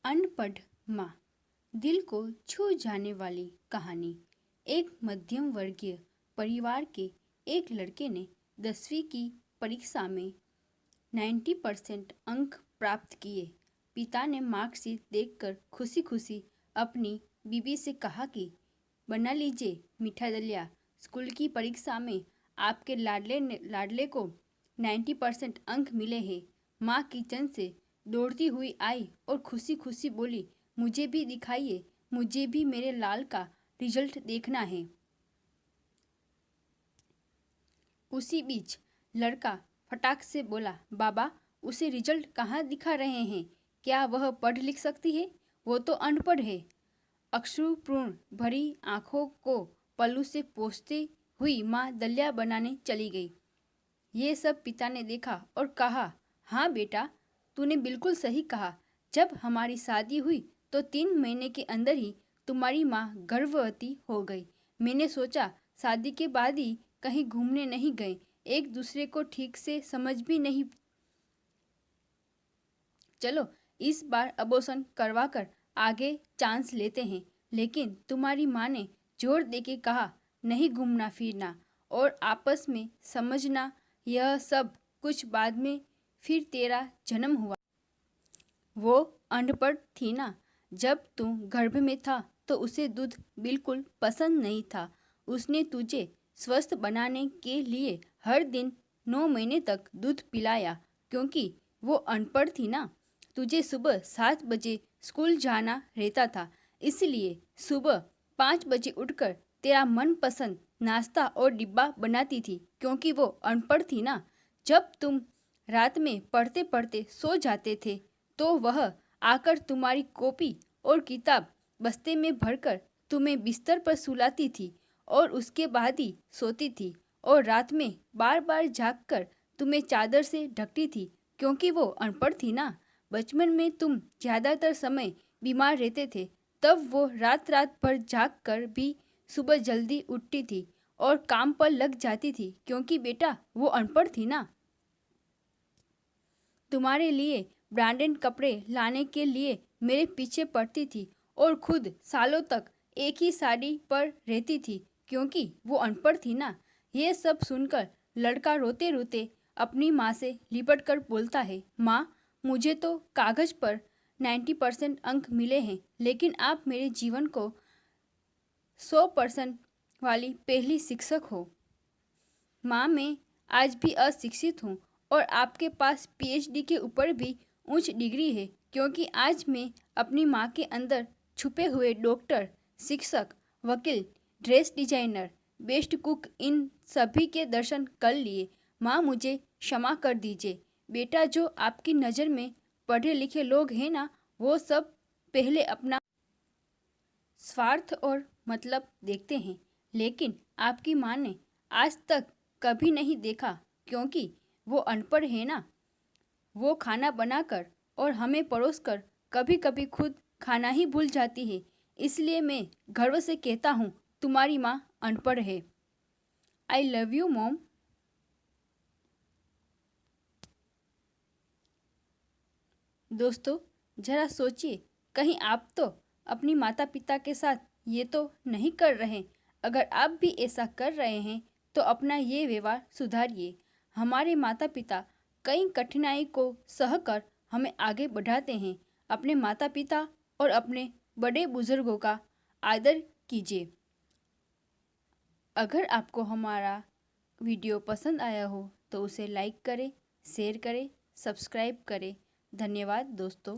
अनपढ़ माँ। दिल को छू जाने वाली कहानी। एक मध्यम वर्गीय परिवार के एक लड़के ने 10वीं की परीक्षा में 90% अंक प्राप्त किए। पिता ने मार्कशीट देखकर खुशी खुशी अपनी बीवी से कहा कि बना लीजिए मीठा दलिया, स्कूल की परीक्षा में आपके लाडले को 90% अंक मिले हैं। माँ किचन से दौड़ती हुई आई और खुशी खुशी बोली, मुझे भी दिखाइए, मुझे भी मेरे लाल का रिजल्ट देखना है। उसी बीच लड़का फटाक से बोला, बाबा उसे रिजल्ट कहाँ दिखा रहे हैं? क्या वह पढ़ लिख सकती है? वो तो अनपढ़ है। अश्रुपूर्ण भरी आंखों को पल्लू से पोंछती हुई माँ दलिया बनाने चली गई। ये सब पिता ने देखा और कहा, हाँ बेटा, तूने बिल्कुल सही कहा। जब हमारी शादी हुई तो 3 महीने के अंदर ही तुम्हारी माँ गर्भवती हो गई। मैंने सोचा शादी के बाद ही कहीं घूमने नहीं गए, एक दूसरे को ठीक से समझ भी नहीं। चलो इस बार अबॉर्शन करवा कर आगे चांस लेते हैं। लेकिन तुम्हारी माँ ने जोर देके कहा, नहीं घूमना फिरना और आपस में समझना, यह सब कुछ बाद में। फिर तेरा जन्म हुआ। वो अनपढ़ थी ना। जब तू गर्भ में था तो उसे दूध बिल्कुल पसंद नहीं था। उसने तुझे स्वस्थ बनाने के लिए हर दिन 9 महीने तक दूध पिलाया। क्योंकि वो अनपढ़ थी ना, तुझे सुबह 7 बजे स्कूल जाना रहता था, इसलिए सुबह 5 बजे उठकर तेरा मनपसंद नाश्ता और डिब्बा बनाती थी। क्योंकि वो अनपढ़ थी ना, जब तुम रात में पढ़ते पढ़ते सो जाते थे तो वह आकर तुम्हारी कॉपी और किताब बस्ते में भरकर तुम्हें बिस्तर पर सुलाती थी और उसके बाद ही सोती थी। और रात में बार बार जागकर तुम्हें चादर से ढकती थी। क्योंकि वो अनपढ़ थी ना। बचपन में तुम ज़्यादातर समय बीमार रहते थे, तब वो रात रात भर जाग कर भी सुबह जल्दी उठती थी और काम पर लग जाती थी। क्योंकि बेटा वो अनपढ़ थी ना। तुम्हारे लिए ब्रांडेड कपड़े लाने के लिए मेरे पीछे पड़ती थी और खुद सालों तक एक ही साड़ी पर रहती थी। क्योंकि वो अनपढ़ थी ना। ये सब सुनकर लड़का रोते रोते अपनी माँ से लिपट कर बोलता है, माँ मुझे तो कागज़ पर 90% अंक मिले हैं, लेकिन आप मेरे जीवन को 100% वाली पहली शिक्षक हो। माँ मैं आज भी अशिक्षित हूँ और आपके पास पीएचडी के ऊपर भी उच्च डिग्री है। क्योंकि आज मैं अपनी माँ के अंदर छुपे हुए डॉक्टर, शिक्षक, वकील, ड्रेस डिजाइनर, बेस्ट कुक, इन सभी के दर्शन कर लिए। माँ मुझे क्षमा कर दीजिए। बेटा जो आपकी नज़र में पढ़े लिखे लोग हैं ना, वो सब पहले अपना स्वार्थ और मतलब देखते हैं, लेकिन आपकी माँ ने आज तक कभी नहीं देखा। क्योंकि वो अनपढ़ है ना। वो खाना बनाकर और हमें परोसकर कभी कभी खुद खाना ही भूल जाती है। इसलिए मैं गर्व से कहता हूँ, तुम्हारी माँ अनपढ़ है। I love you mom. दोस्तों जरा सोचिए, कहीं आप तो अपनी माता पिता के साथ ये तो नहीं कर रहे। अगर आप भी ऐसा कर रहे हैं तो अपना ये व्यवहार सुधारिए। हमारे माता पिता कई कठिनाई को सहकर हमें आगे बढ़ाते हैं। अपने माता पिता और अपने बड़े बुजुर्गों का आदर कीजिए। अगर आपको हमारा वीडियो पसंद आया हो तो उसे लाइक करें, शेयर करें, सब्सक्राइब करें। धन्यवाद दोस्तों।